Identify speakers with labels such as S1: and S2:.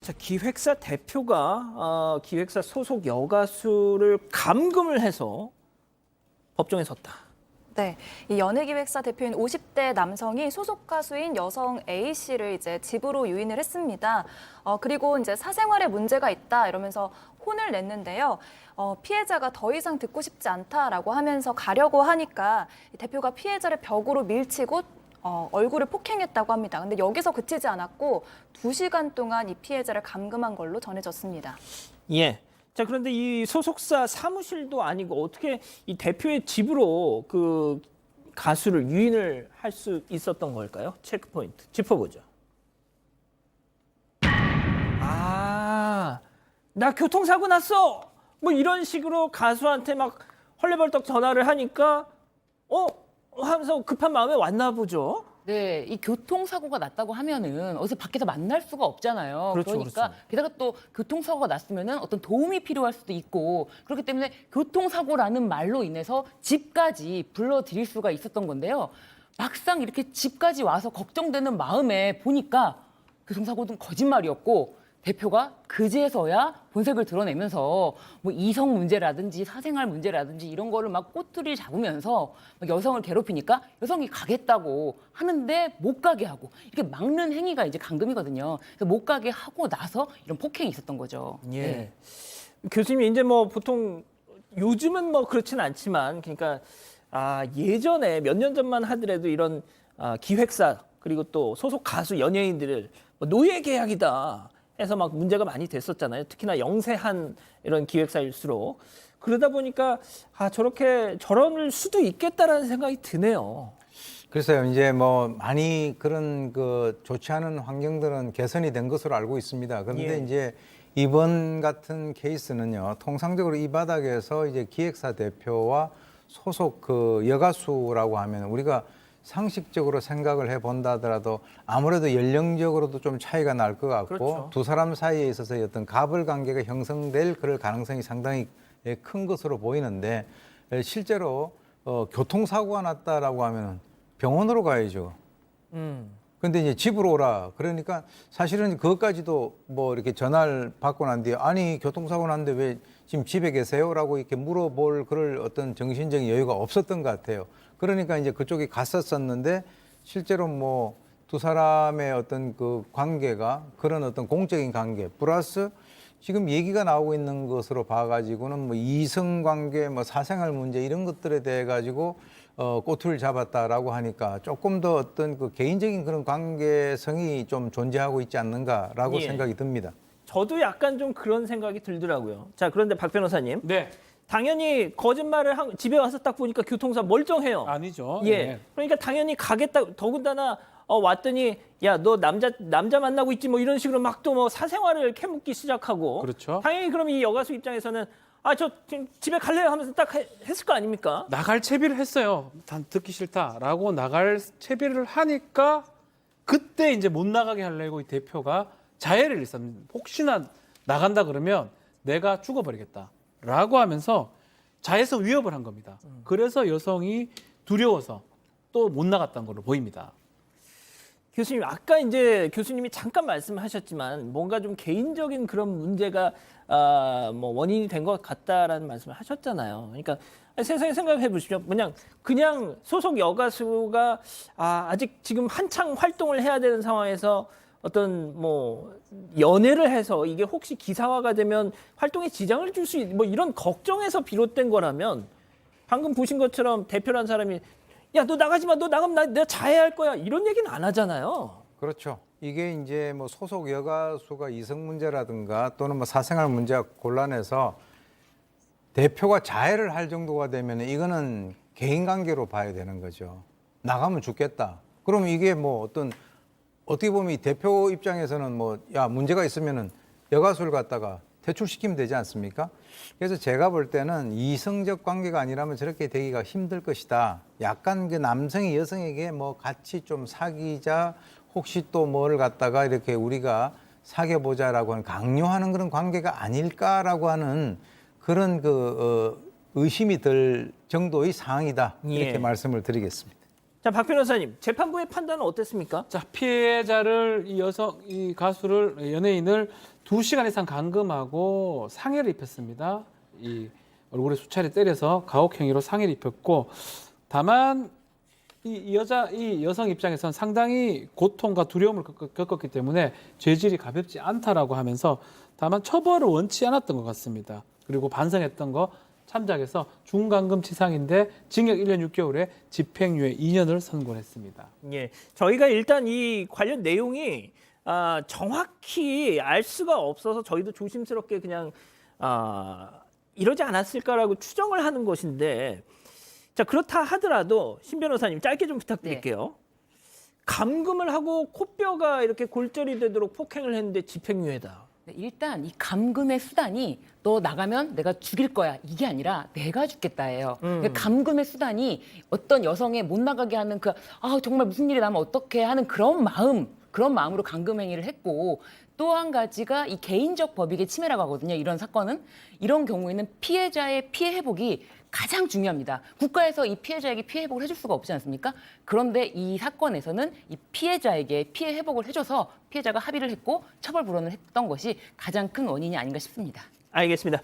S1: 자, 기획사 대표가 기획사 소속 여가수를 감금을 해서 법정에 섰다.
S2: 네, 이 연예기획사 대표인 50대 남성이 소속 가수인 여성 A 씨를 이제 집으로 유인을 했습니다. 그리고 이제 사생활에 문제가 있다 이러면서 혼을 냈는데요. 피해자가 더 이상 듣고 싶지 않다라고 하면서 가려고 하니까 이 대표가 피해자를 벽으로 밀치고 얼굴을 폭행했다고 합니다. 근데 여기서 그치지 않았고 2시간 동안 이 피해자를 감금한 걸로 전해졌습니다.
S1: 예. 자, 그런데 이 소속사 사무실도 아니고 어떻게 이 대표의 집으로 그 가수를 유인을 할 수 있었던 걸까요? 체크포인트 짚어보죠. 나 교통사고 났어! 뭐 이런 식으로 가수한테 막 헐레벌떡 전화를 하니까 하면서 급한 마음에 왔나 보죠.
S3: 네, 이 교통사고가 났다고 하면은 어디서 밖에서 만날 수가 없잖아요.
S1: 그렇죠,
S3: 그러니까
S1: 그렇죠.
S3: 게다가 또 교통사고가 났으면은 어떤 도움이 필요할 수도 있고 그렇기 때문에 교통사고라는 말로 인해서 집까지 불러들일 수가 있었던 건데요. 막상 이렇게 집까지 와서 걱정되는 마음에 보니까 교통사고는 거짓말이었고 대표가 그제서야 본색을 드러내면서 뭐 이성 문제라든지 사생활 문제라든지 이런 거를 막 꼬투리 잡으면서 막 여성을 괴롭히니까 여성이 가겠다고 하는데 못 가게 하고 이렇게 막는 행위가 이제 감금이거든요. 그래서 못 가게 하고 나서 이런 폭행이 있었던 거죠.
S1: 예.
S3: 네.
S1: 교수님이 이제 뭐 보통 요즘은 뭐 그렇진 않지만 그러니까 예전에 몇 년 전만 하더라도 이런 기획사 그리고 또 소속 가수 연예인들을 뭐 노예 계약이다 해서 막 문제가 많이 됐었잖아요. 특히나 영세한 이런 기획사일수록 그러다 보니까 저렇게 저럴 수도 있겠다라는 생각이 드네요.
S4: 그래서 이제 뭐 많이 그런 그 좋지 않은 환경들은 개선이 된 것으로 알고 있습니다. 그런데
S1: 예.
S4: 이제 이번 같은 케이스는요, 통상적으로 이 바닥에서 이제 기획사 대표와 소속 그 여가수라고 하면 우리가 상식적으로 생각을 해 본다 하더라도 아무래도 연령적으로도 좀 차이가 날 것 같고
S1: 그렇죠.
S4: 두 사람 사이에 있어서 어떤 갑을 관계가 형성될 그럴 가능성이 상당히 큰 것으로 보이는데 실제로 교통사고가 났다라고 하면 병원으로 가야죠. 근데 이제 집으로 오라. 그러니까 사실은 그것까지도 뭐 이렇게 전화를 받고 난 뒤에 아니 교통사고 났는데 왜 지금 집에 계세요? 라고 이렇게 물어볼 그럴 어떤 정신적인 여유가 없었던 것 같아요. 그러니까 이제 그쪽이 갔었었는데 실제로 뭐 두 사람의 어떤 그 관계가 그런 어떤 공적인 관계 플러스 지금 얘기가 나오고 있는 것으로 봐가지고는 뭐 이성 관계, 뭐 사생활 문제 이런 것들에 대해 가지고 꼬투리를 잡았다라고 하니까 조금 더 어떤 그 개인적인 그런 관계성이 좀 존재하고 있지 않는가라고
S1: 예.
S4: 생각이 듭니다.
S1: 저도 약간 좀 그런 생각이 들더라고요. 자, 그런데 박 변호사님.
S5: 네,
S1: 당연히 거짓말을 집에 와서 딱 보니까 교통사 멀쩡해요.
S5: 아니죠.
S1: 예.
S5: 네.
S1: 그러니까 당연히 가겠다. 더군다나 왔더니 야, 너 남자 만나고 있지 뭐 이런 식으로 막 또 뭐 사생활을 캐묻기 시작하고.
S5: 그렇죠.
S1: 당연히 그럼 이 여가수 입장에서는 저 지금 집에 갈래요 하면서 딱 했을 거 아닙니까?
S5: 나갈 채비를 했어요. 단 듣기 싫다라고 나갈 채비를 하니까 그때 이제 못 나가게 하려고 이 대표가 자해를 일삼는 혹시나 나간다 그러면 내가 죽어버리겠다라고 하면서 자해성 위협을 한 겁니다. 그래서 여성이 두려워서 또 못 나갔다는 걸로 보입니다.
S1: 교수님, 아까 이제 교수님이 잠깐 말씀하셨지만 뭔가 좀 개인적인 그런 문제가 뭐 원인이 된 것 같다라는 말씀을 하셨잖아요. 그러니까 세상에 생각해 보십시오. 그냥 소속 여가수가 아직 지금 한창 활동을 해야 되는 상황에서 어떤 뭐 연애를 해서 이게 혹시 기사화가 되면 활동에 지장을 줄 수 뭐 이런 걱정에서 비롯된 거라면 방금 보신 것처럼 대표란 사람이 야, 너 나가지 마. 너 나가면 내가 자해할 거야. 이런 얘기는 안 하잖아요.
S4: 그렇죠. 이게 이제 뭐 소속 여가수가 이성 문제라든가 또는 뭐 사생활 문제가 곤란해서 대표가 자해를 할 정도가 되면 이거는 개인 관계로 봐야 되는 거죠. 나가면 죽겠다. 그럼 이게 뭐 어떻게 보면 이 대표 입장에서는 뭐 야, 문제가 있으면은 여가수를 갖다가 퇴출시키면 되지 않습니까? 그래서 제가 볼 때는 이성적 관계가 아니라면 저렇게 되기가 힘들 것이다. 약간 그 남성이 여성에게 뭐 같이 좀 사귀자, 혹시 또 뭐를 갖다가 이렇게 우리가 사귀어보자라고 하는 강요하는 그런 관계가 아닐까라고 하는 그런 의심이 들 정도의 상황이다. 이렇게
S1: 예.
S4: 말씀을 드리겠습니다.
S1: 자, 박 변호사님, 재판부의 판단은 어땠습니까?
S5: 자, 피해자를 이 가수를 연예인을 2시간 이상 감금하고 상해를 입혔습니다. 이 얼굴에 수차례 때려서 가혹 행위로 상해를 입혔고, 다만 이 여성 입장에서는 상당히 고통과 두려움을 겪었기 때문에 죄질이 가볍지 않다라고 하면서 다만 처벌을 원치 않았던 것 같습니다. 그리고 반성했던 거 참작해서 중감금치상인데 징역 1년 6개월에 집행유예 2년을 선고했습니다.
S1: 예, 저희가 일단 이 관련 내용이 정확히 알 수가 없어서 저희도 조심스럽게 그냥 이러지 않았을까라고 추정을 하는 것인데, 자, 그렇다 하더라도 신 변호사님 짧게 좀 부탁드릴게요. 감금을 하고 코뼈가 이렇게 골절이 되도록 폭행을 했는데 집행유예다.
S3: 네, 일단 이 감금의 수단이 너 나가면 내가 죽일 거야 이게 아니라 내가 죽겠다예요. 그러니까 감금의 수단이 어떤 여성의 못 나가게 하는 그 정말 무슨 일이 나면 어떻게 하는 그런 마음으로 감금 행위를 했고, 또 한 가지가 이 개인적 법익의 침해라고 하거든요. 이런 사건은 이런 경우에는 피해자의 피해 회복이 가장 중요합니다. 국가에서 이 피해자에게 피해 회복을 해줄 수가 없지 않습니까? 그런데 이 사건에서는 이 피해자에게 피해 회복을 해줘서 피해자가 합의를 했고 처벌 불원을 했던 것이 가장 큰 원인이 아닌가 싶습니다.
S1: 알겠습니다.